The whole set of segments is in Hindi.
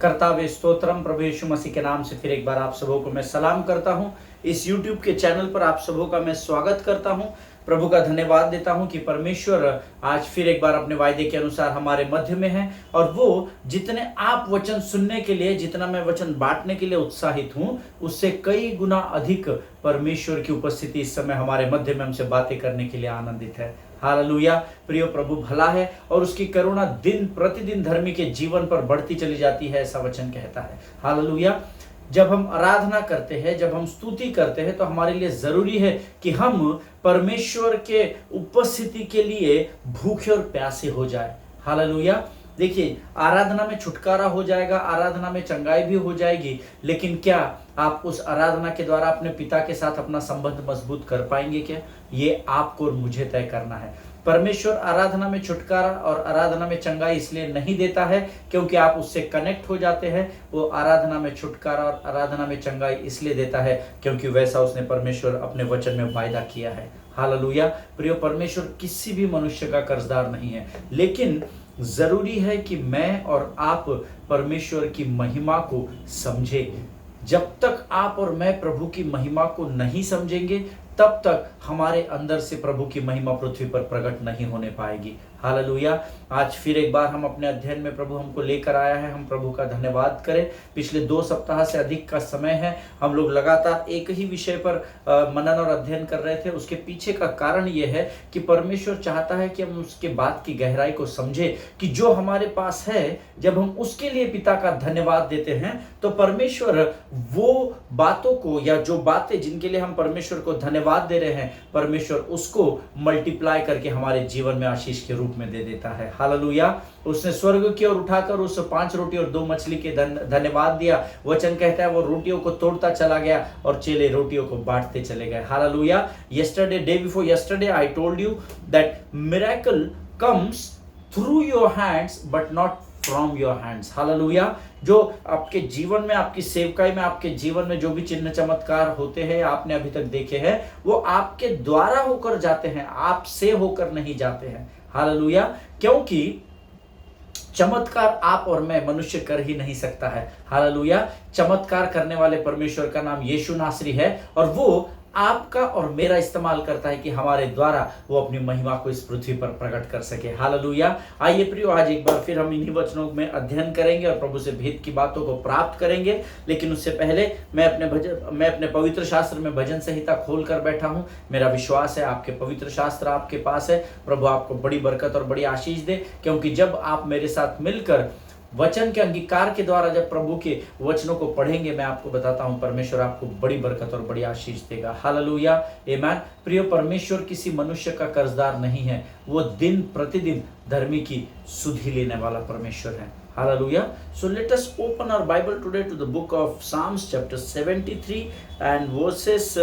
कर्तावे स्तोत्रम प्रभु यीशु मसीह के नाम से फिर एक बार आप सबों को मैं सलाम करता हूं। इस YouTube के चैनल पर आप सबों का मैं स्वागत करता हूं। प्रभु का धन्यवाद देता हूं कि परमेश्वर आज फिर एक बार अपने वायदे के अनुसार हमारे मध्य में है और वो जितने आप वचन सुनने के लिए, जितना मैं वचन बांटने के लिए उत्साहित हूं, उससे कई गुना अधिक परमेश्वर की उपस्थिति इस समय हमारे मध्य में हमसे बातें करने के लिए आनंदित है। हालेलुया। प्रियो, प्रभु भला है और उसकी करुणा दिन प्रतिदिन धर्मी के जीवन पर बढ़ती चली जाती है, ऐसा वचन कहता है। हालेलुया। जब हम आराधना करते हैं, जब हम स्तुति करते हैं, तो हमारे लिए जरूरी है कि हम परमेश्वर के उपस्थिति के लिए भूखे और प्यासे हो जाए। हालेलुया। देखिए, आराधना में छुटकारा हो जाएगा, आराधना में चंगाई भी हो जाएगी, लेकिन क्या आप उस आराधना के द्वारा अपने पिता के साथ अपना संबंध मजबूत कर पाएंगे? क्या ये आपको और मुझे तय करना है। परमेश्वर आराधना में छुटकारा और आराधना में चंगाई इसलिए नहीं देता है क्योंकि आप उससे कनेक्ट हो जाते हैं। वो आराधना में छुटकारा और आराधना में चंगाई इसलिए देता है क्योंकि वैसा उसने परमेश्वर अपने वचन में वायदा किया है। हालेलुया। प्रिय, परमेश्वर किसी भी मनुष्य का कर्जदार नहीं है, लेकिन जरूरी है कि मैं और आप परमेश्वर की महिमा को समझे। जब तक आप और मैं प्रभु की महिमा को नहीं समझेंगे, तब तक हमारे अंदर से प्रभु की महिमा पृथ्वी पर प्रकट नहीं होने पाएगी। हालेलुया। आज फिर एक बार हम अपने अध्ययन में प्रभु हमको लेकर आया है, हम प्रभु का धन्यवाद करें। पिछले 2 सप्ताह से अधिक का समय है हम लोग लगातार एक ही विषय पर मनन और अध्ययन कर रहे थे। उसके पीछे का कारण यह है कि परमेश्वर चाहता है कि हम उसके बात की गहराई को समझे कि जो हमारे पास है, जब हम उसके लिए पिता का धन्यवाद देते हैं, तो परमेश्वर वो बातों को, या जो बातें जिनके लिए हम परमेश्वर को धन्यवाद दे रहे हैं, परमेश्वर उसको मल्टीप्लाई करके हमारे जीवन में आशीष के रूप में दे देता है। हालेलुया। उसने स्वर्ग की ओर उठाकर उस 5 रोटी और 2 मछली के धन्यवाद दिया। वचन कहता है वो रोटियों को तोड़ता चला गया और चेले रोटियों को बांटते चले गए। Hallelujah. Yesterday, day before yesterday, I told you that miracle comes through your hands but not from your hands. Hallelujah. जो आपके जीवन में, आपकी सेवकाई में, आपके जीवन में जो भी चिन्ह चमत्कार होते हैं, आपने अभी तक देखे हैं, वो आपके द्वारा होकर जाते हैं, आपसे होकर नहीं जाते हैं। हालेलुया। क्योंकि चमत्कार आप और मैं मनुष्य कर ही नहीं सकता है। हालेलुया। चमत्कार करने वाले परमेश्वर का नाम यीशु नासरी है और वो आपका और मेरा इस्तेमाल करता है कि हमारे द्वारा वो अपनी महिमा को इस पृथ्वी पर प्रकट कर सके। हालेलुया। आइए प्रियो, आज एक बार फिर हम इन्हीं वचनों में अध्ययन करेंगे और प्रभु से भेद की बातों को प्राप्त करेंगे। लेकिन उससे पहले मैं अपने पवित्र शास्त्र में भजन संहिता खोल कर बैठा हूं। मेरा विश्वास है आपके पवित्र शास्त्र आपके पास है। प्रभु आपको बड़ी बरकत और बड़ी आशीष दे, क्योंकि जब आप मेरे साथ मिलकर वचन के अंगीकार के द्वारा जब प्रभु के वचनों को पढ़ेंगे, मैं आपको बताता हूं परमेश्वर आपको बड़ी बरकत और बड़ी आशीष देगा। हालेलुया। आमीन। प्रिय, परमेश्वर किसी मनुष्य का कर्जदार नहीं है, वो दिन प्रतिदिन धर्मी की सुधि लेने वाला परमेश्वर है। Hallelujah. So let us open our Bible today to the book of Psalms chapter 73 and verses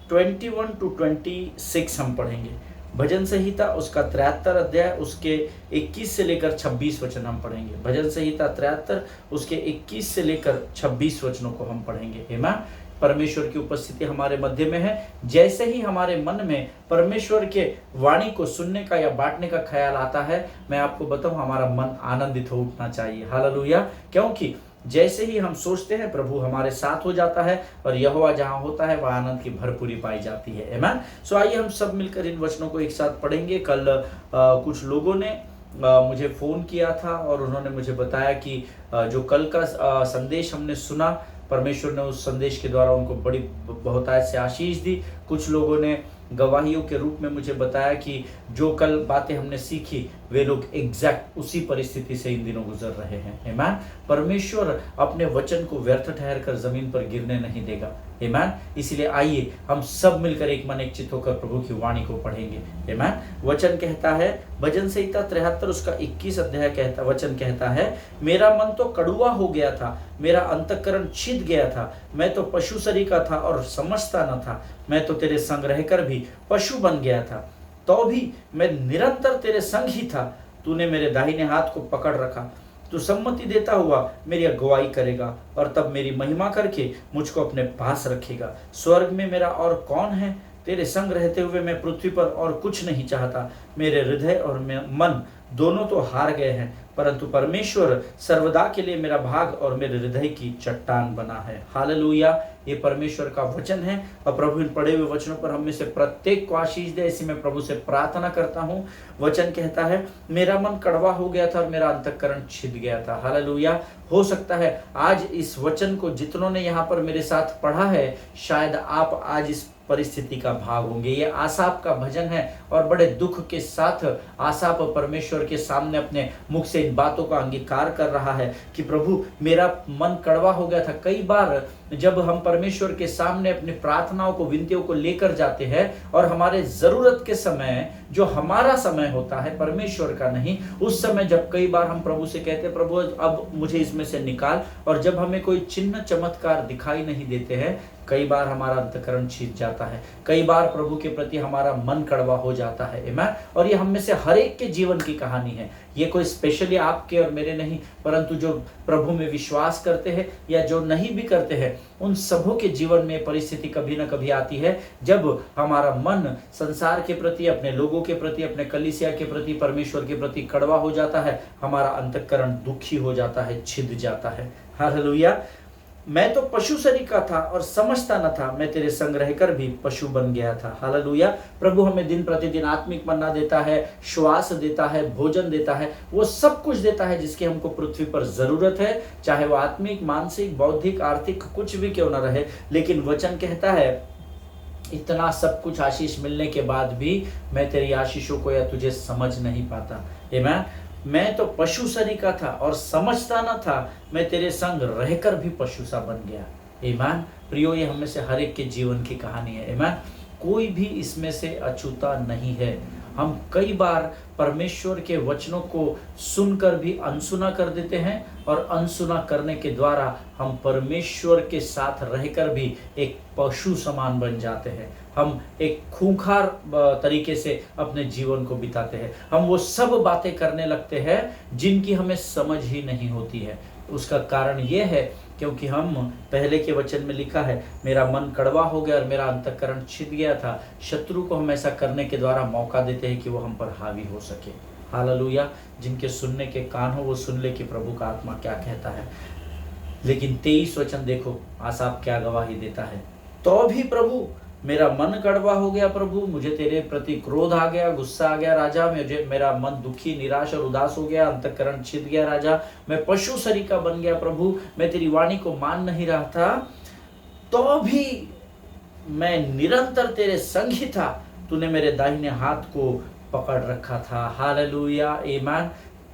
21 to 26 हम पढ़ेंगे। भजन संहिता उसका 73 अध्याय, उसके 21 से लेकर 26 वचन हम पढ़ेंगे। भजन संहिता 73 उसके 21 से लेकर 26 वचनों को हम पढ़ेंगे। आमीन। परमेश्वर की उपस्थिति हमारे मध्य में है। जैसे ही हमारे मन में परमेश्वर के वाणी को सुनने का या बांटने का ख्याल आता है, मैं आपको बताऊं, हमारा मन आनंदित हो उठना चाहिए। हालेलुया। क्योंकि जैसे ही हम सोचते हैं, प्रभु हमारे साथ हो जाता है और यहोवा जहां होता है वहां आनंद की भरपूरी पाई जाती है। आमीन। सो आइए हम सब मिलकर इन वचनों को एक साथ पढ़ेंगे। कल कुछ लोगों ने मुझे फ़ोन किया था और उन्होंने मुझे बताया कि जो कल का संदेश हमने सुना, परमेश्वर ने उस संदेश के द्वारा उनको बड़ी बहुतायत से आशीष दी। कुछ लोगों ने गवाहियों के रूप में मुझे बताया कि जो कल बातें हमने सीखी, वे लोग एग्जैक्ट उसी परिस्थिति से इन दिनों गुजर रहे हैं। आमीन। परमेश्वर अपने वचन को व्यर्थ ठहर कर जमीन पर गिरने नहीं देगा। आमीन। इसलिए आइए हम सब मिलकर एक मन एक चित्त होकर प्रभु की वाणी को पढ़ेंगे। आमीन। वचन कहता है, भजन संहिता 73 उसका 21 अध्याय वचन कहता है, मेरा मन तो कड़ुआ हो गया था, मेरा अंतःकरण छिद गया था, मैं तो पशु सरीखा था और समझता न था, मैं तो तेरे संग रहकर भी पशु बन गया था, तो भी मैं निरंतर तेरे संग ही था। तूने मेरे दाहिने हाथ को पकड़ रखा, तू सम्मति देता हुआ मेरी अगुवाई करेगा और तब मेरी महिमा करके मुझको अपने पास रखेगा। स्वर्ग में मेरा और कौन है? तेरे संग रहते हुए मैं पृथ्वी पर और कुछ नहीं चाहता। मेरे हृदय और मन दोनों तो हार गए हैं, परंतु परमेश्वर सर्वदा के लिए मेरा भाग और मेरे हृदय की चट्टान बना है। हालेलुया। ये परमेश्वर का वचन है और प्रभु इन पढ़े हुए वचनों पर हम में से प्रत्येक को आशीष दे, ऐसी मैं प्रभु से प्रार्थना करता हूँ। वचन कहता है मेरा मन कड़वा हो गया था और मेरा अंतःकरण छिद गया था। हालेलुया। हो सकता है आज इस वचन को जितनों ने यहाँ पर मेरे साथ पढ़ा है, शायद आप आज इस परिस्थिति का भाग होंगे। ये आसाप का भजन है और बड़े दुख के साथ आसाप परमेश्वर के सामने अपने मुख से इन बातों का अंगीकार कर रहा है कि प्रभु मेरा मन कड़वा हो गया था। कई बार जब हम परमेश्वर के सामने अपनी प्रार्थनाओं को, विनतियों को लेकर जाते हैं और हमारे जरूरत के समय, जो हमारा समय होता है परमेश्वर का नहीं, उस समय जब कई बार हम प्रभु से कहते हैं प्रभु अब मुझे इसमें से निकाल, और जब हमें कोई चिन्ह चमत्कार दिखाई नहीं देते हैं, कई बार हमारा अंतःकरण छिद जाता है, कई बार प्रभु के प्रति हमारा मन कड़वा हो जाता है। आमीन। और ये हम में से हर एक के जीवन की कहानी है। ये कोई स्पेशली आपके और मेरे नहीं, परंतु जो प्रभु में विश्वास करते हैं या जो नहीं भी करते हैं, उन सबों के जीवन में परिस्थिति कभी ना कभी आती है जब हमारा मन संसार के प्रति, अपने लोगों के प्रति, अपने कलीसिया के प्रति, परमेश्वर के प्रति कड़वा हो जाता है, हमारा अंतःकरण दुखी हो जाता है, छिद जाता है। हालेलुया। मैं तो पशु शरीर का था और समझता न था, मैं तेरे संग रहकर भी पशु बन गया था। हालेलुया। प्रभु हमें दिन प्रतिदिन आत्मिक मन्ना देता है, श्वास देता है, भोजन देता है, वो सब कुछ देता है जिसकी हमको पृथ्वी पर जरूरत है, चाहे वो आत्मिक, मानसिक, बौद्धिक, आर्थिक कुछ भी क्यों न रहे। लेकिन वचन कहता है इतना सब कुछ आशीष मिलने के बाद भी मैं तेरी आशीषों को या तुझे समझ नहीं पाता। आमीन। मैं तो पशु शरीर का था और समझता न था, मैं तेरे संग रहकर भी पशु सा बन गया। आमीन। प्रियो, ये हम में से हर एक के जीवन की कहानी है। आमीन। कोई भी इसमें से अछूता नहीं है। हम कई बार परमेश्वर के वचनों को सुनकर भी अनसुना कर देते हैं और अनसुना करने के द्वारा हम परमेश्वर के साथ रहकर भी एक पशु समान बन जाते हैं। हम एक खूंखार तरीके से अपने जीवन को बिताते हैं। हम वो सब बातें करने लगते हैं जिनकी हमें समझ ही नहीं होती है। उसका कारण ये है क्योंकि हम पहले के वचन में लिखा है मेरा मन कड़वा हो गया और मेरा अंतःकरण छिद गया था। शत्रु को हम ऐसा करने के द्वारा मौका देते हैं कि वो हम पर हावी हो सके। हालेलुया। जिनके सुनने के कान हो वो सुन ले कि प्रभु का आत्मा क्या कहता है। लेकिन 23 वचन देखो, आसाप क्या गवाही देता है। तो भी प्रभु मेरा मन कड़वा हो गया, प्रभु मुझे तेरे प्रति क्रोध आ गया, गुस्सा आ गया राजा, मेरा मन दुखी, निराश और उदास हो गया, अंतःकरण छिद गया राजा, मैं पशु शरीर का बन गया प्रभु, मैं तेरी वाणी को मान नहीं रहा था, तो भी मैं निरंतर तेरे संग ही था, तूने मेरे दाहिने हाथ को पकड़ रखा था। हालेलुया। आमीन।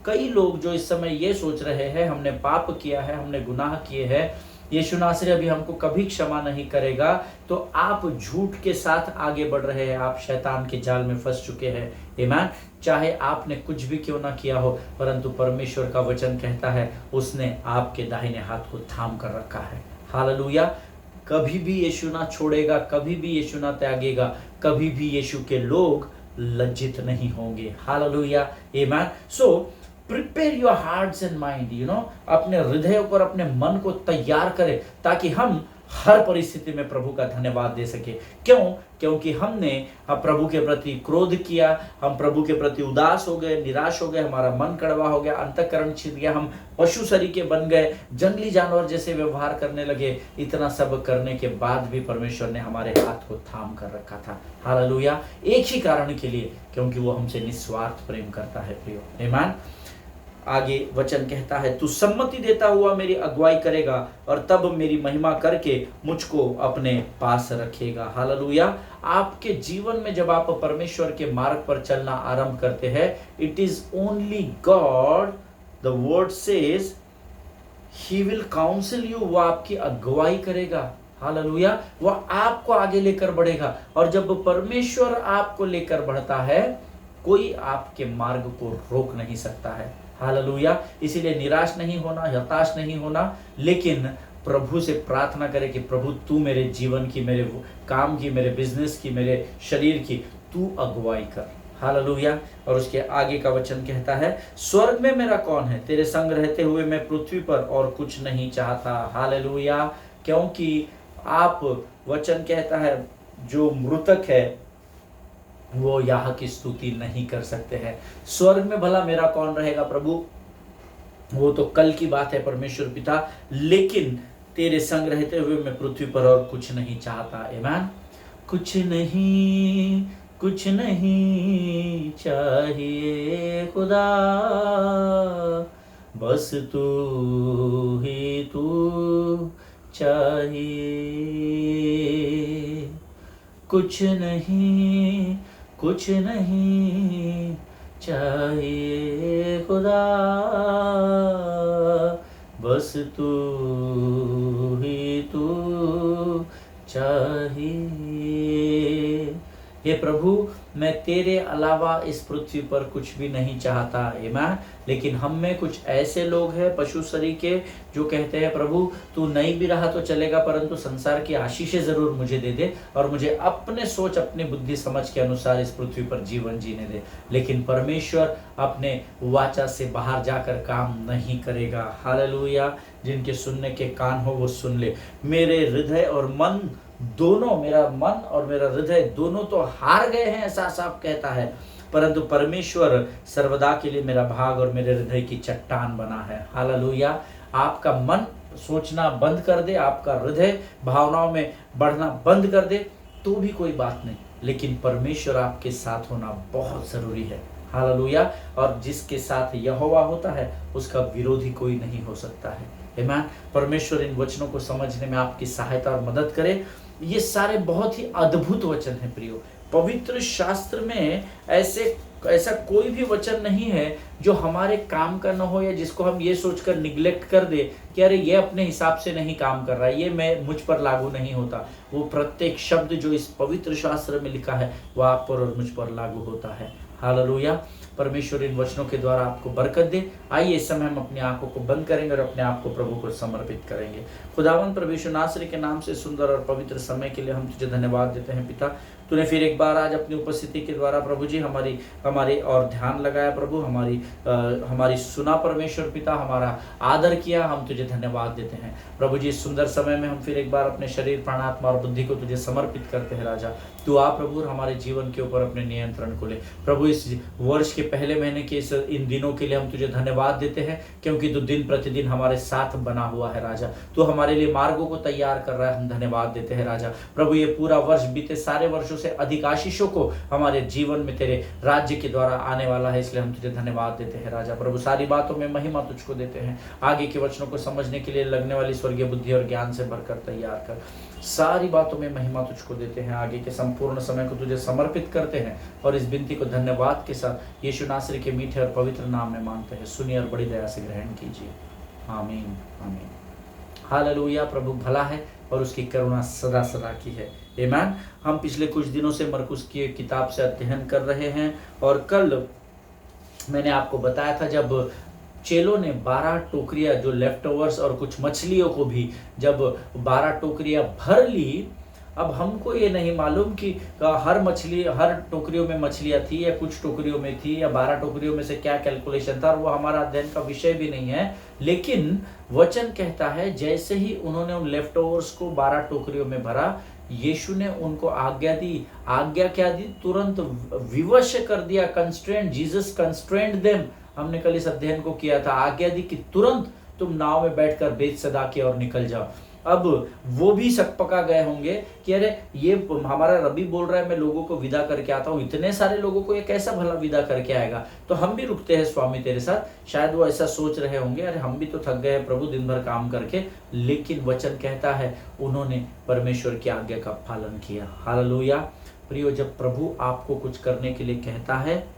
कई लोग जो इस समय ये सोच रहे हैं हमने पाप किया है, हमने गुनाह किए हैं, यीशु नासरी अभी हमको कभी क्षमा नहीं करेगा, तो आप झूठ के साथ आगे बढ़ रहे हैं, आप शैतान के जाल में फंस चुके हैं। आमीन। चाहे आपने कुछ भी क्यों ना किया हो, परंतु परमेश्वर का वचन कहता है उसने आपके दाहिने हाथ को थाम कर रखा है। हालेलुया। कभी भी यीशु ना छोड़ेगा, कभी भी यीशु ना त्यागेगा, कभी भी यीशु के लोग लज्जित नहीं होंगे। हालेलुया। आमीन। So prepare your hearts and mind, अपने हृदय पर अपने मन को तैयार करें ताकि हम हर परिस्थिति में प्रभु का धन्यवाद दे सके। क्यों? क्योंकि हमने प्रभु के प्रति क्रोध किया, हम प्रभु के प्रति उदास हो गए, निराश हो गए, हमारा मन कड़वा हो गया, अंतःकरण छिद गया, हम पशु शरीर के बन गए, जंगली जानवर जैसे व्यवहार करने लगे। इतना सब करने के बाद भी परमेश्वर ने हमारे हाथ को थाम कर रखा था। हालेलुया। एक ही कारण के लिए, क्योंकि वो हमसे निस्वार्थ प्रेम करता है। प्रियो। आमीन। आगे वचन कहता है तू सम्मति देता हुआ मेरी अगुवाई करेगा और तब मेरी महिमा करके मुझको अपने पास रखेगा। हालेलुया। आपके जीवन में जब आप परमेश्वर के मार्ग पर चलना आरंभ करते हैं, it is only God, the word says he will council you, वो आपकी अगुवाई करेगा। हालेलुया। वह आपको आगे लेकर बढ़ेगा, और जब परमेश्वर आपको लेकर बढ़ता है कोई आपके मार्ग को रोक नहीं सकता है। हालेलुया। इसीलिए निराश नहीं होना, हताश नहीं होना, लेकिन प्रभु से प्रार्थना करें कि प्रभु तू मेरे जीवन की, मेरे काम की, मेरे बिजनेस की, मेरे शरीर की तू अगुवाई कर। हालेलुया। और उसके आगे का वचन कहता है स्वर्ग में मेरा कौन है, तेरे संग रहते हुए मैं पृथ्वी पर और कुछ नहीं चाहता। हालेलुया। क्योंकि आप, वचन कहता है जो मृतक है वो यहाँ की स्तुति नहीं कर सकते हैं। स्वर्ग में भला मेरा कौन रहेगा प्रभु? वो तो कल की बात है परमेश्वर पिता, लेकिन तेरे संग रहते हुए मैं पृथ्वी पर और कुछ नहीं चाहता। आमीन। कुछ नहीं चाहिए खुदा, बस तू चाहिए। कुछ नहीं चाहिए खुदा, बस तू चाहिए। हे प्रभु, मैं तेरे अलावा इस पृथ्वी पर कुछ भी नहीं चाहता। आमीन। लेकिन हम में कुछ ऐसे लोग हैं पशु शरीर के जो कहते हैं प्रभु तू नहीं भी रहा तो चलेगा, परंतु संसार की आशीषें जरूर मुझे दे दे और मुझे अपने सोच अपनी बुद्धि समझ के अनुसार इस पृथ्वी पर जीवन जीने दे। लेकिन परमेश्वर अपने वाचा से बाहर जाकर काम नहीं करेगा। हालेलुया। जिनके सुनने के कान हो वो सुन ले। मेरे हृदय और मन दोनों, मेरा मन और मेरा हृदय दोनों तो हार गए हैं ऐसा साफ कहता है, परंतु परमेश्वर सर्वदा के लिए मेरा भाग और मेरे हृदय की चट्टान बना है। हालेलुया। आपका मन सोचना बंद कर दे, आपका हृदय भावनाओं में बढ़ना बंद कर दे तो भी कोई बात नहीं, लेकिन परमेश्वर आपके साथ होना बहुत जरूरी है। हालेलुया। और जिसके साथ यहोवा होता है उसका विरोधी कोई नहीं हो सकता है। आमीन। परमेश्वर इन वचनों को समझने में आपकी सहायता और मदद करे। ये सारे बहुत ही अद्भुत वचन हैं प्रियो। पवित्र शास्त्र में ऐसा कोई भी वचन नहीं है जो हमारे काम का न हो, या जिसको हम ये सोचकर निग्लेक्ट कर दे कि अरे ये अपने हिसाब से नहीं काम कर रहा है, ये मुझ पर लागू नहीं होता। वो प्रत्येक शब्द जो इस पवित्र शास्त्र में लिखा है वो आप पर और मुझ पर लागू होता है। हालेलुया। परमेश्वर इन वचनों के द्वारा आपको बरकत दे। आइए इस समय हम अपनी आंखों को बंद करेंगे और अपने आप को प्रभु को समर्पित करेंगे। खुदावंद परमेश्वर नासरी के नाम से सुंदर और पवित्र समय के लिए हम तुझे धन्यवाद देते हैं पिता। तूने फिर एक बार आज अपनी उपस्थिति के द्वारा प्रभु जी हमारी और ध्यान लगाया प्रभु, हमारी सुना परमेश्वर पिता, हमारा आदर किया। हम तुझे धन्यवाद देते हैं प्रभु जी। इस सुंदर समय में हम फिर एक बार अपने शरीर प्राणात्मा और बुद्धि को तुझे समर्पित करते हैं राजा। तू आ प्रभु हमारे जीवन के ऊपर अपने नियंत्रण को ले प्रभु। इस वर्ष के पहले महीने के इन दिनों के लिए हम तुझे धन्यवाद देते हैं, क्योंकि तू दिन प्रतिदिन हमारे साथ बना हुआ है राजा। तू हमारे लिए मार्गों को तैयार कर रहा है, हम धन्यवाद देते हैं राजा। प्रभु ये पूरा वर्ष बीते सारे वर्षों से अधिक आशीषों को हमारे जीवन में तेरे राज्य के द्वारा आने वाला है, इसलिए हम तुझे धन्यवाद देते हैं राजा। प्रभु सारी बातों में महिमा तुझको देते हैं। आगे के वचनों को समझने के लिए लगने वाली स्वर्गीय बुद्धि और ज्ञान से भरकर तैयार कर। सारी बातों में महिमा तुझको देते हैं। आगे के संपूर्ण समय को तुझे समर्पित करते हैं और इस विनती को धन्यवाद के साथ यीशु नासरी के मीठे और पवित्र नाम में मांगते हैं। सुनिए और बड़ी दया से ग्रहण कीजिए। आमीन आमीन। हालेलुया। प्रभु भला है और उसकी करुणा सदा सदा की है। आमीन। हम पिछले कुछ दिनों से मरकुस की किताब से अध्ययन कर रहे हैं और कल मैंने आपको बताया था जब चेलों ने 12 टोकरियां जो लेफ्ट ओवर्स और कुछ मछलियों को भी जब 12 टोकरियां भर ली, अब हमको ये नहीं मालूम कि हर टोकरियों में मछलियां थी या कुछ टोकरियों में थी या 12 टोकरियों में से क्या कैलकुलेशन था, और वो हमारा अध्ययन का विषय भी नहीं है। लेकिन वचन कहता है जैसे ही उन्होंने उन लेफ्ट ओवर्स को 12 टोकरियों में भरा, यीशु ने उनको आज्ञा दी। आज्ञा क्या दी? तुरंत विवश कर दिया। Constraint, Jesus constraint them. हमने कल इस अध्ययन को किया था। आज्ञा दी कि तुरंत तुम नाव में बैठकर बेतसदा की ओर निकल जाओ। अब वो भी सकपका गए होंगे कि अरे ये हमारा रबी बोल रहा है मैं लोगों को विदा करके आता हूँ, इतने सारे लोगों को ये कैसा भला विदा करके आएगा, तो हम भी रुकते हैं स्वामी तेरे साथ। शायद वो ऐसा सोच रहे होंगे, अरे हम भी तो थक गए प्रभु दिन भर काम करके। लेकिन वचन कहता है उन्होंने परमेश्वर की आज्ञा का पालन किया। हालेलुया। प्रियो, जब प्रभु आपको कुछ करने के लिए कहता है,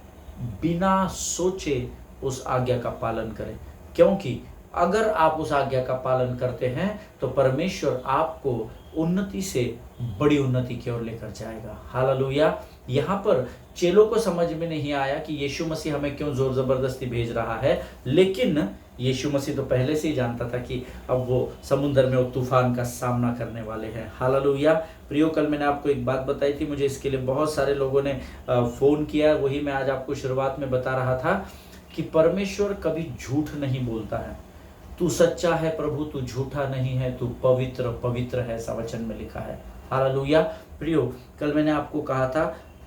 बिना सोचे उस आज्ञा का पालन करें, क्योंकि अगर आप उस आज्ञा का पालन करते हैं तो परमेश्वर आपको उन्नति से बड़ी उन्नति की ओर लेकर जाएगा। हालेलुया। यहाँ पर चेलों को समझ में नहीं आया कि यीशु मसीह हमें क्यों जोर जबरदस्ती भेज रहा है, लेकिन यीशु मसीह तो पहले से ही जानता था कि अब वो समुद्र में वो तूफान का सामना करने वाले हैं। हालेलुया। प्रियो, कल मैंने आपको एक बात बताई थी, मुझे इसके लिए बहुत सारे लोगों ने फ़ोन किया, वही मैं आज आपको शुरुआत में बता रहा था कि परमेश्वर कभी झूठ नहीं बोलता है। तू सच्चा है प्रभु, तू झूठा नहीं है, तू पवित्र पवित्र है, ऐसा वचन में लिखा है। हालेलुया। प्रियो, कल मैंने आपको कहा था,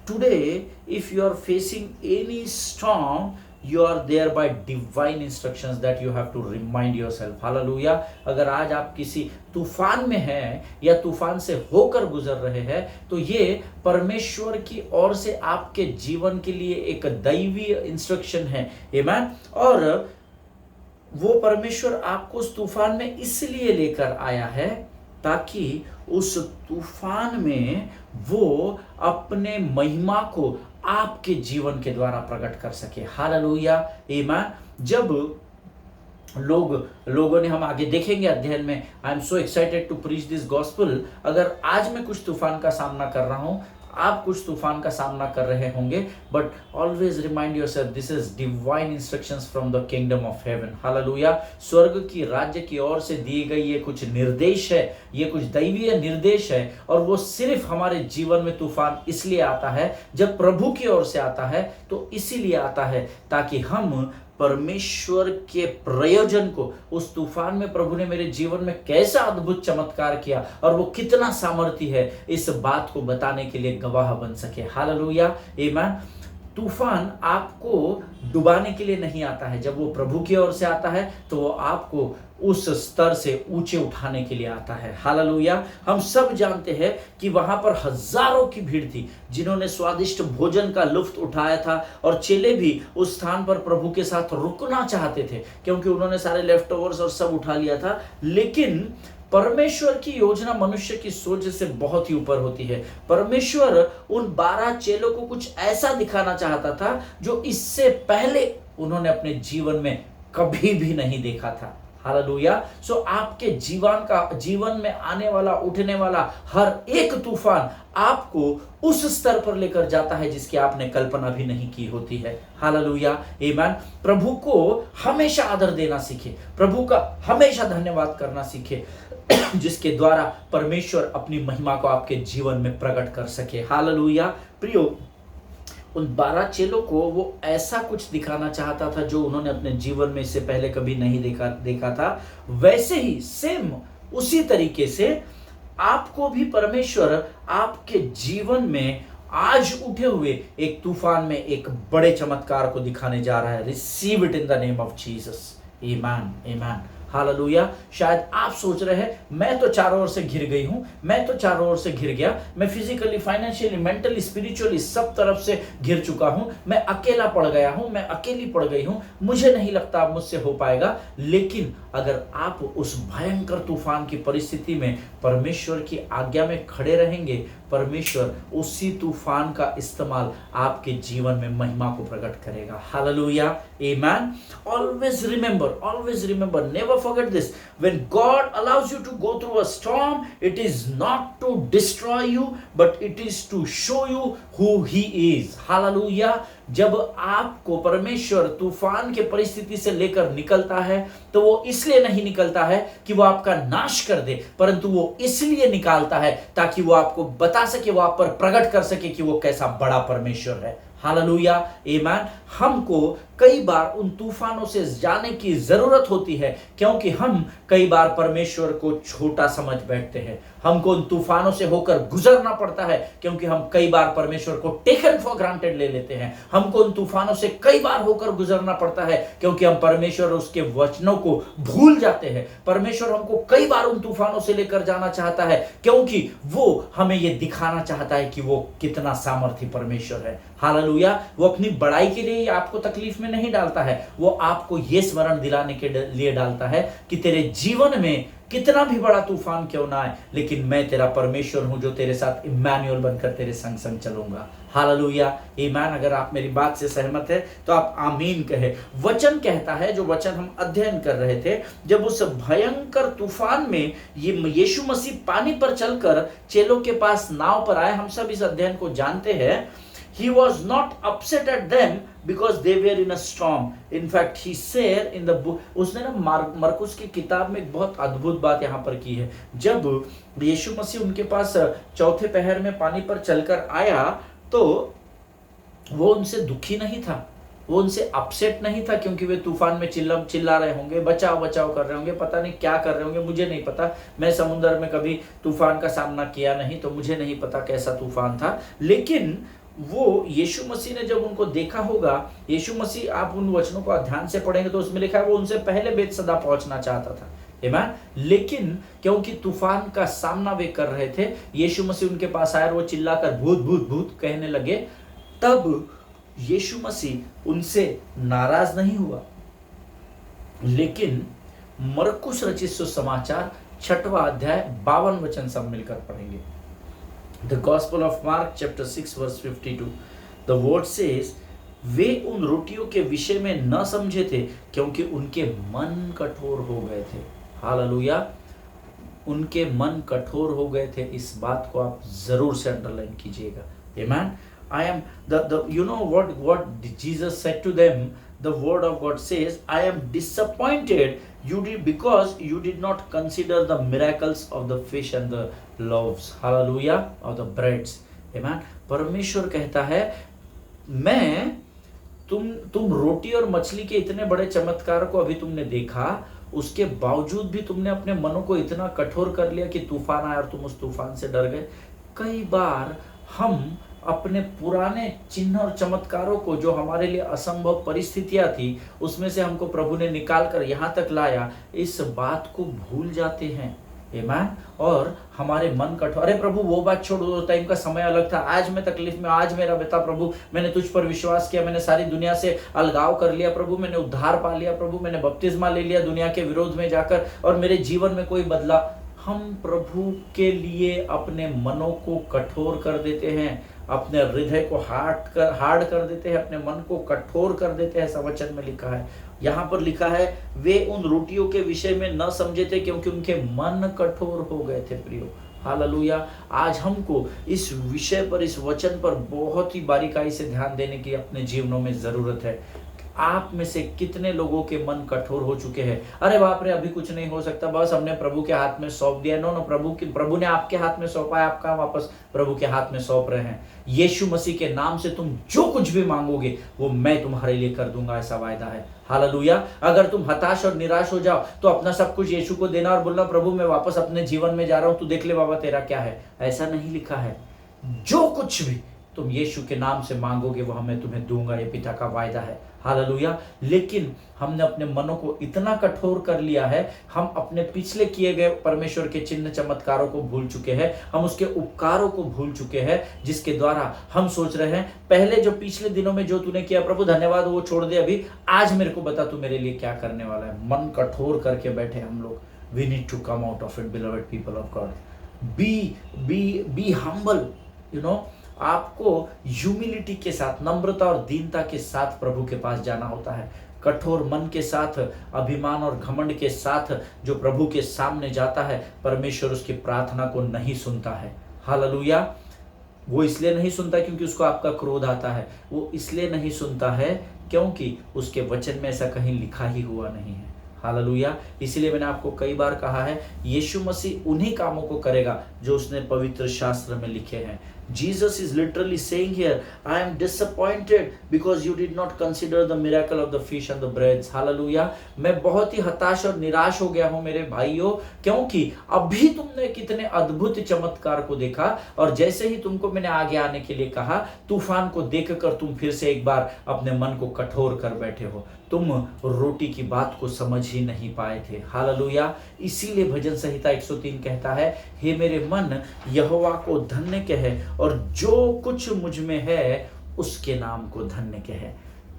today if you are facing any storm you are there by divine instructions that you have to remind yourself. Hallelujah. अगर आज आप किसी तूफान में हैं या तूफान से होकर गुजर रहे हैं तो ये परमेश्वर की ओर से आपके जीवन के लिए एक दैवीय इंस्ट्रक्शन है। आमीन। और वो परमेश्वर आपको उस तूफान में इसलिए लेकर आया है ताकि उस तूफान में वो अपने महिमा को आपके जीवन के द्वारा प्रकट कर सके। हालेलुया। आमीन। जब लोगों ने, हम आगे देखेंगे अध्ययन में, I am so excited to preach this gospel. अगर आज मैं कुछ तूफान का सामना कर रहा हूं, आप कुछ तूफान का सामना कर रहे होंगे, but always remind yourself this is divine instructions from the kingdom of haven. Hallelujah. स्वर्ग की राज्य की ओर से दिए गए ये कुछ निर्देश है, ये कुछ दैवीय निर्देश है, और वो सिर्फ हमारे जीवन में तूफान इसलिए आता है, जब प्रभु की ओर से आता है तो इसीलिए आता है ताकि हम परमेश्वर के प्रयोजन को, उस तूफान में प्रभु ने मेरे जीवन में कैसा अद्भुत चमत्कार किया और वो कितना सामर्थ्य है, इस बात को बताने के लिए गवाह बन सके। हालेलुया। आमीन। तूफान आपको डुबाने के लिए नहीं आता है। जब वो प्रभु की ओर से आता है तो वो आपको उस स्तर से ऊंचे उठाने के लिए आता है। हालेलुया। हम सब जानते हैं कि वहां पर हजारों की भीड़ थी जिन्होंने स्वादिष्ट भोजन का लुत्फ उठाया था, और चेले भी उस स्थान पर प्रभु के साथ रुकना चाहते थे क्योंकि उन्होंने सारे लेफ्ट ओवर्स और सब उठा लिया था। लेकिन परमेश्वर की योजना मनुष्य की सोच से बहुत ही ऊपर होती है। परमेश्वर उन 12 चेलों को कुछ ऐसा दिखाना चाहता था जो इससे पहले उन्होंने अपने जीवन में कभी भी नहीं देखा था। हालेलुया। सो आपके जीवन में आने वाला, उठने वाला हर एक तूफान आपको उस स्तर पर लेकर जाता है जिसकी आपने कल्पना भी नहीं की होती है। हालेलुया। आमीन। प्रभु को हमेशा आदर देना सीखे, प्रभु का हमेशा धन्यवाद करना सीखे, जिसके द्वारा परमेश्वर अपनी महिमा को आपके जीवन में प्रकट कर सके। हालेलुया। प्रियो, उन 12 चेलों को वो ऐसा कुछ दिखाना चाहता था जो उन्होंने अपने जीवन में इससे पहले कभी नहीं देखा था। वैसे ही सेम उसी तरीके से आपको भी परमेश्वर आपके जीवन में आज उठे हुए एक तूफान में एक बड़े चमत्कार को दिखाने जा रहा है। Receive it in the name of Jesus. आमीन। आमीन। हालेलुया। शायद आप सोच रहे हैं मैं तो चारों ओर से घिर गई हूं, मैं तो चारों ओर से घिर गया, मैं फिजिकली, फाइनेंशियली, मेंटली, स्पिरिचुअली सब तरफ से घिर चुका हूं, मैं अकेला पड़ गया हूं, मैं अकेली पड़ गई हूं, मुझे नहीं लगता अब मुझसे हो पाएगा। लेकिन अगर आप उस भयंकर तूफान की परिस्थिति में परमेश्वर की आज्ञा में खड़े रहेंगे, परमेश्वर उसी तूफान का इस्तेमाल आपके जीवन में महिमा को प्रकट करेगा। हालेलुया। आमीन। Always remember, never forget this, when God allows you to go through a storm, it is not to destroy you but it is to show you who he is। Hallelujah. जब आपको परमेश्वर तूफान के परिस्थिति से लेकर निकलता है तो वो इसलिए नहीं निकलता है कि वो आपका नाश कर दे, परंतु वो इसलिए निकालता है ताकि वो आपको बता सके, वो आप पर प्रकट कर सके कि वो कैसा बड़ा परमेश्वर है। हालेलुया। आमीन। हमको कई बार उन तूफानों से जाने की जरूरत होती है क्योंकि हम कई बार परमेश्वर को छोटा समझ बैठते हैं। हमको उन तूफानों से होकर गुजरना पड़ता है क्योंकि हम कई बार परमेश्वर को टेकन फॉर ग्रांटेड ले लेते हैं। हमको उन तूफानों से कई बार होकर गुजरना पड़ता है क्योंकि हम परमेश्वर उसके वचनों को भूल जाते हैं। परमेश्वर हमको कई बार उन तूफानों से लेकर जाना चाहता है क्योंकि वो हमें ये दिखाना चाहता है कि वो कितना सामर्थी परमेश्वर है। हालेलुया। वो अपनी बड़ाई के लिए आपको तकलीफ में नहीं डालता है, वो आपको ये स्मरण दिलाने के लिए डालता है कि तेरे जीवन में कितना भी बड़ा तूफान क्यों ना आए, लेकिन मैं तेरा परमेश्वर हूं जो तेरे साथ इम्मानुएल बनकर तेरे संग संग चलूंगा। हालेलुया। आमीन। अगर आप मेरी बात से सहमत है तो आप आमीन कहे। वचन कहता है, जो वचन हम अध्ययन कर रहे थे, जब उस भयंकर तूफान में ये यीशु मसीह पानी पर चलकर चेलों के पास नाव पर आए, हम सब इस अध्ययन को जानते हैं। He was not upset at them because they were in a storm. In fact, he said in the book, उसने ना मरकुस की किताब में एक बहुत अद्भुत बात यहाँ पर की है। जब यीशु मसीह उनके पास चौथे पहर में पानी पर चलकर आया तो वो उनसे दुखी नहीं था, वो उनसे अपसेट नहीं था क्योंकि वे तूफान में चिल्ला रहे होंगे, बचाओ बचाओ कर रहे होंगे, पता नहीं क्या कर रहे होंगे, मुझे नहीं पता। मैं समुद्र में कभी तूफान का सामना किया नहीं तो मुझे नहीं पता कैसा तूफान था। लेकिन वो यीशु मसीह ने जब उनको देखा होगा, यीशु मसीह, आप उन वचनों को ध्यान से पढ़ेंगे तो उसमें लिखा है वो उनसे पहले बेतसदा पहुंचना चाहता था, आमीन। लेकिन क्योंकि तूफान का सामना वे कर रहे थे, यीशु मसीह उनके पास आया और वो चिल्लाकर भूत भूत भूत कहने लगे। तब यीशु मसीह उनसे नाराज नहीं हुआ, लेकिन मरकुस रचित सुसमाचार 6वां अध्याय 52 वचन सब मिलकर पढ़ेंगे। The Gospel of Mark chapter 6 verse 52, the word says, वे उन रोटियों के विषय में न समझे थे क्योंकि उनके मन कठोर हो गए थे। हालेलुया, उनके मन कठोर हो गए थे। इस बात को आप जरूर से अंडरलाइन कीजिएगा, आमीन। I am the you know what Jesus said to them. The word of God says, I am disappointed you did because you did not consider the miracles of the fish and the loaves. Hallelujah, of the breads. Amen. परमेश्वर कहता है, मैं तुम रोटी और मछली के इतने बड़े चमत्कार को अभी तुमने देखा, उसके बावजूद भी तुमने अपने मनों को इतना कठोर कर लिया कि तूफान आया और तुम उस तूफान से डर गए। कई बार हम अपने पुराने चिन्ह और चमत्कारों को, जो हमारे लिए असंभव परिस्थितियां थी, उसमें से हमको प्रभु ने निकाल कर यहाँ तक लाया, इस बात को भूल जाते हैं, आमीन। और हमारे मन कठोर, अरे प्रभु वो बात छोड़ दो, टाइम का समय अलग था, आज मैं तकलीफ में, आज मेरा बेटा प्रभु, मैंने तुझ पर विश्वास किया, मैंने सारी दुनिया से अलगाव कर लिया प्रभु, मैंने उद्धार पा लिया प्रभु, मैंने बपतिस्मा ले लिया दुनिया के विरोध में जाकर और मेरे जीवन में कोई बदला। हम प्रभु के लिए अपने मनों को कठोर कर देते हैं, अपने हृदय को हार्ड कर देते हैं, अपने मन को कठोर कर देते हैं। ऐसा वचन में लिखा है, यहाँ पर लिखा है, वे उन रोटियों के विषय में न समझे थे क्योंकि उनके मन कठोर हो गए थे। प्रियो, हालेलुया, आज हमको इस विषय पर, इस वचन पर बहुत ही बारीकाई से ध्यान देने की अपने जीवनों में जरूरत है। आप में से कितने लोगों के मन कठोर हो चुके हैं? अरे बाप रे, अभी कुछ नहीं हो सकता, बस हमने प्रभु के हाथ में सौंप दिया। नो, प्रभु ने आपके हाथ में सौंपा है, आप कहाँ वापस प्रभु के हाथ में सौंप रहे हैं? यीशु मसीह के नाम से तुम जो कुछ भी मांगोगे वो मैं तुम्हारे लिए कर दूंगा, ऐसा वायदा है। हालेलुया। अगर तुम हताश और निराश हो जाओ तो अपना सब कुछ यीशु को देना और बोलना, प्रभु मैं वापस अपने जीवन में जा रहा हूं, तू देख ले बाबा तेरा क्या है। ऐसा नहीं लिखा है। जो कुछ भी तुम यीशु के नाम से मांगोगे वो मैं तुम्हें दूंगा, ये पिता का वायदा है। हालेलुया। लेकिन हमने अपने मनों को इतना कठोर कर लिया है, हम अपने पिछले किए गए परमेश्वर के चिन्ह चमत्कारों को भूल चुके हैं, हम उसके उपकारों को भूल चुके हैं, जिसके द्वारा हम सोच रहे हैं पहले जो पिछले दिनों में जो तूने किया प्रभु धन्यवाद, वो छोड़ दे, अभी आज मेरे को बता तू मेरे लिए क्या करने वाला है। मन कठोर करके बैठे हम लोग। We need to come out of it, beloved people of God. Be humble, you know. आपको ह्यूमिलिटी के साथ, नम्रता और दीनता के साथ प्रभु के पास जाना होता है। कठोर मन के साथ, अभिमान और घमंड के साथ जो प्रभु के सामने जाता है, परमेश्वर उसकी प्रार्थना को नहीं सुनता है। हालेलुया। वो इसलिए नहीं सुनता क्योंकि उसको आपका क्रोध आता है, वो इसलिए नहीं सुनता है क्योंकि उसके वचन में ऐसा कहीं लिखा ही हुआ नहीं है। हालेलुया। इसीलिए मैंने आपको कई बार कहा है, यीशु मसीह उन्हीं कामों को करेगा जो उसने पवित्र शास्त्र में लिखे हैं। Jesus is literally saying here, I am disappointed because you did not consider the miracle of the fish and the breads. Hallelujah. मैं बहुत ही हताश और निराश हो गया हूं मेरे भाइयों, क्योंकि अभी तुमने कितने अद्भुत चमत्कार को देखा और जैसे ही तुमको मैंने आगे आने के लिए कहा, तूफान को देखकर तुम फिर से एक बार अपने मन को कठोर कर बैठे हो। तुम रोटी की बात को समझ ही नहीं पाए थे। हालेलुया। इसीलिए भजन संहिता 103 कहता है, हे मेरे मन यहोवा को धन्य कहे और जो कुछ मुझ में है उसके नाम को धन्य कहे।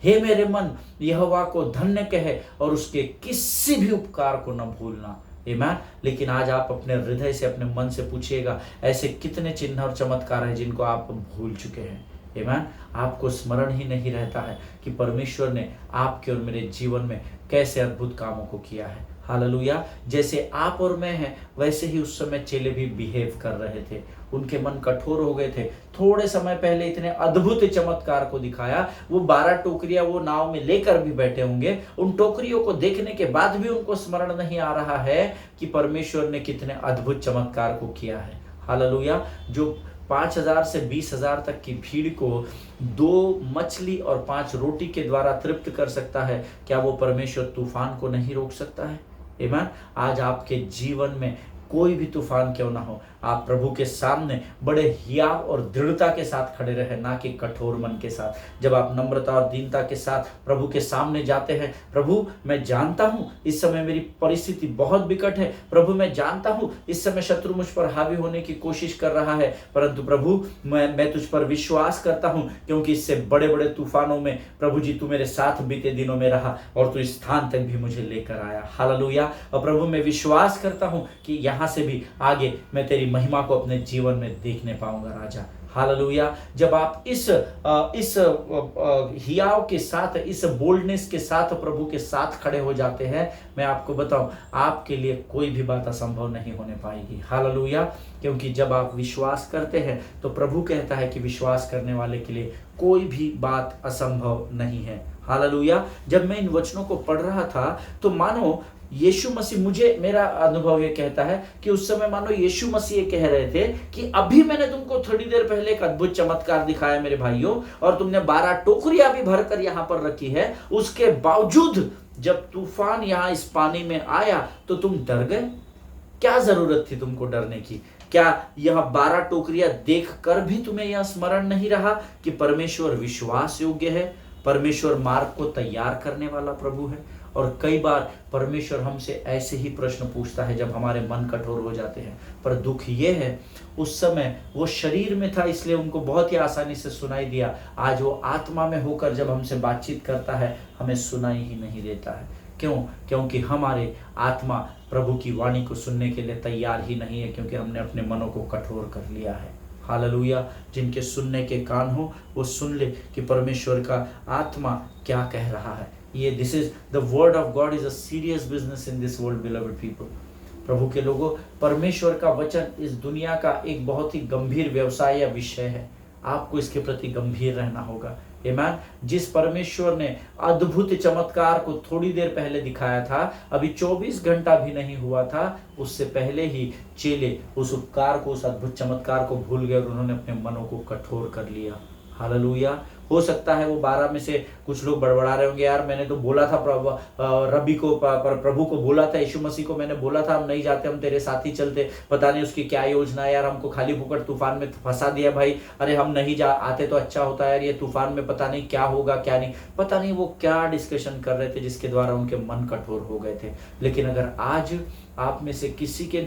हे मेरे मन यहोवा को धन्य कहे और उसके किसी भी उपकार को न भूलना। आमीन। लेकिन आज आप अपने हृदय से, अपने मन से पूछिएगा, ऐसे कितने चिन्ह और चमत्कार हैं जिनको आप भूल चुके हैं। आमीन। आपको स्मरण ही नहीं रहता है कि परमेश्वर ने आपके और मेरे जीवन में कैसे अद्भुत कामों को किया है। हालेलुया। जैसे आप और मैं हैं, वैसे ही उस समय चेले भी बिहेव कर रहे थे। उनके मन कठोर हो गए थे। थोड़े समय पहले इतने अद्भुत चमत्कार को दिखाया, वो 12 टोकरियां वो नाव में लेकर भी बैठे होंगे। उन टोकरियों को देखने के बाद भी उनको स्मरण नहीं आ रहा है कि परमेश्वर ने कितने अद्भुत चमत्कार को किया है। हालेलुया। जो 5,000 से 20,000 तक की भीड़ को 2 मछली और 5 रोटी के द्वारा तृप्त कर सकता है, क्या वो परमेश्वर तूफान को नहीं रोक सकता है? आमीन। आज आपके जीवन में कोई भी तूफान क्यों ना हो, आप प्रभु के सामने बड़े हियाव और दृढ़ता के साथ खड़े रहे, ना कि कठोर मन के साथ। जब आप नम्रता और दीनता के साथ प्रभु के सामने जाते हैं, प्रभु मैं जानता हूँ इस समय मेरी परिस्थिति बहुत विकट है, प्रभु मैं जानता हूँ इस समय शत्रु मुझ पर हावी होने की कोशिश कर रहा है, परंतु प्रभु मैं तुझ पर विश्वास करता हूँ, क्योंकि इससे बड़े बड़े तूफानों में प्रभु जी तू मेरे साथ बीते दिनों में रहा और तू इस स्थान तक भी मुझे लेकर आया। हालेलुया। और प्रभु मैं विश्वास करता हूँ कि यहाँ से भी आगे मैं तेरी महिमा को अपने जीवन में देखने पाऊंगा राजा। हालेलुया। जब आप इस हियाव के साथ, इस बोल्डनेस के साथ प्रभु के साथ खड़े हो जाते हैं, मैं आपको बताऊं आपके लिए कोई भी बात असंभव नहीं होने पाएगी। हालेलुया। क्योंकि जब आप विश्वास करते हैं तो प्रभु कहता है कि विश्वास करने वाले के लिए कोई भी बात असंभव नहीं है। हालेलुया। जब मैं इन वचनों को पढ़ रहा था तो मानो यीशु मसीह, मुझे मेरा अनुभव ये कहता है कि उस समय मानो यीशु मसीह ये कह रहे थे कि अभी मैंने तुमको थोड़ी देर पहले एक अद्भुत चमत्कार दिखाया मेरे भाइयों, और तुमने 12 टोकरियां भी भरकर यहाँ पर रखी है, उसके बावजूद जब तूफान यहाँ इस पानी में आया तो तुम डर गए। क्या जरूरत थी तुमको डरने की? क्या यह 12 टोकरियां देख कर भी तुम्हें यह स्मरण नहीं रहा कि परमेश्वर विश्वास योग्य है, परमेश्वर मार्ग को तैयार करने वाला प्रभु है? और कई बार परमेश्वर हमसे ऐसे ही प्रश्न पूछता है जब हमारे मन कठोर हो जाते हैं, पर दुख ये है उस समय वो शरीर में था इसलिए उनको बहुत ही आसानी से सुनाई दिया। आज वो आत्मा में होकर जब हमसे बातचीत करता है हमें सुनाई ही नहीं देता है। क्यों? क्योंकि हमारे आत्मा प्रभु की वाणी को सुनने के लिए तैयार ही नहीं है, क्योंकि हमने अपने मनों को कठोर कर लिया है। हालेलुया। जिनके सुनने के कान हो वो सुन ले कि परमेश्वर का आत्मा क्या कह रहा है। ये this is the word of God is a serious business in this world beloved people. प्रभु के लोगों, परमेश्वर का वचन इस दुनिया का एक बहुत ही गंभीर व्यवसाय या विषय है। आपको इसके प्रति गंभीर रहना होगा। आमीन। जिस परमेश्वर ने अद्भुत चमत्कार को थोड़ी देर पहले दिखाया था, अभी 24 घंटा भी नहीं हुआ था, उससे पहले ही चेले उस उपकार को, उस अद्भुत चमत्कार को भूल गए और उन्होंने अपने मनों को कठोर कर लिया। हालेलुया। हो सकता है वो 12 में से कुछ लोग बड़बड़ा रहे होंगे, यार मैंने तो बोला था प्रभु को बोला था, यीशु मसीह को मैंने बोला था हम नहीं जाते, हम तेरे साथ ही चलते, पता नहीं उसकी क्या योजना है यार, हमको खाली फुकट तूफान में फंसा दिया भाई, अरे हम नहीं जा आते तो अच्छा होता है यार, ये तूफान में पता नहीं क्या होगा क्या नहीं, पता नहीं वो क्या डिस्कशन कर रहे थे जिसके द्वारा उनके मन कठोर हो गए थे। लेकिन अगर आज आप में से किसी के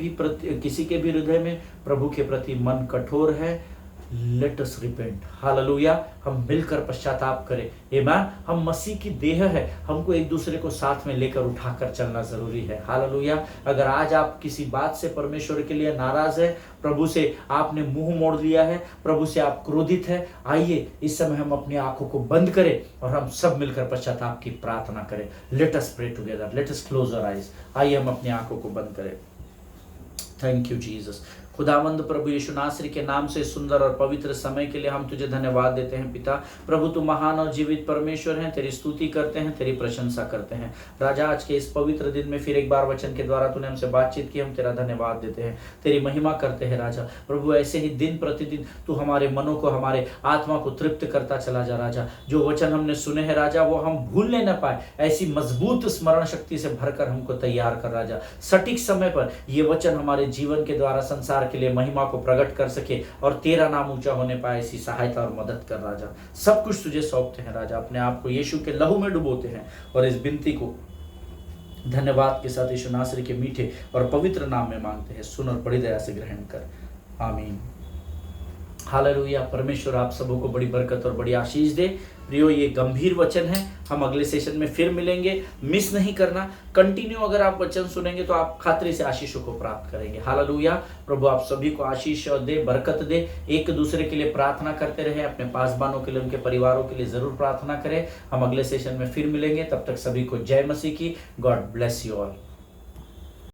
भी हृदय में प्रभु के प्रति मन कठोर है, लेट अस रिपेंट। हालेलुया। हम मिलकर पश्चाताप करें। आमीन। हम मसीह की देह है, हमको एक दूसरे को साथ में लेकर उठाकर चलना जरूरी है। हालेलुया। अगर आज आप किसी बात से परमेश्वर के लिए नाराज है, प्रभु से आपने मुंह मोड़ लिया है, प्रभु से आप क्रोधित है, आइए इस समय हम अपनी आंखों को बंद करें और हम सब मिलकर पश्चाताप की प्रार्थना करें। Let us pray together, let us close our eyes. आइए हम अपनी आंखों को बंद करें। Thank you Jesus. खुदावंद प्रभु यीशु नासरी के नाम से सुंदर और पवित्र समय के लिए हम तुझे धन्यवाद देते हैं पिता। प्रभु तू महान और जीवित परमेश्वर हैं, तेरी स्तुति करते हैं, तेरी प्रशंसा करते हैं। राजा आज के इस पवित्र दिन में फिर एक बार वचन के द्वारा तूने हमसे बातचीत की, हम तेरा धन्यवाद देते हैं, तेरी महिमा करते हैं। राजा प्रभु ऐसे ही दिन प्रतिदिन तू हमारे मनों को, हमारे आत्मा को तृप्त करता चला जा। राजा जो वचन हमने सुने हैं राजा वो हम भूलने न पाए, ऐसी मजबूत स्मरण शक्ति से भरकर हमको तैयार कर राजा। सटीक समय पर ये वचन हमारे जीवन के द्वारा संसार के लिए महिमा को प्रकट कर सके और तेरा नाम ऊंचा होने पाए, ऐसी सहायता और मदद कर राजा। सब कुछ तुझे सौंपते हैं राजा, अपने आप को यीशु के लहू में डुबोते हैं और इस विनती को धन्यवाद के साथ यीशु नासरी के मीठे और पवित्र नाम में मांगते हैं। सुन और बड़ी दया से ग्रहण कर, आमीन। हालेलुया। परमेश्वर आप सबों को बड़ी बरकत और बड़ी आशीष दे। प्रियो, ये गंभीर वचन है, हम अगले सेशन में फिर मिलेंगे, मिस नहीं करना। कंटिन्यू अगर आप वचन सुनेंगे तो आप खातरी से आशीषों को प्राप्त करेंगे। हालेलुया। प्रभु आप सभी को आशीष दे, बरकत दे। एक दूसरे के लिए प्रार्थना करते रहे, अपने पासबानों के लिए, उनके परिवारों के लिए जरूर प्रार्थना करें। हम अगले सेशन में फिर मिलेंगे, तब तक सभी को जय मसीह की। God bless you all.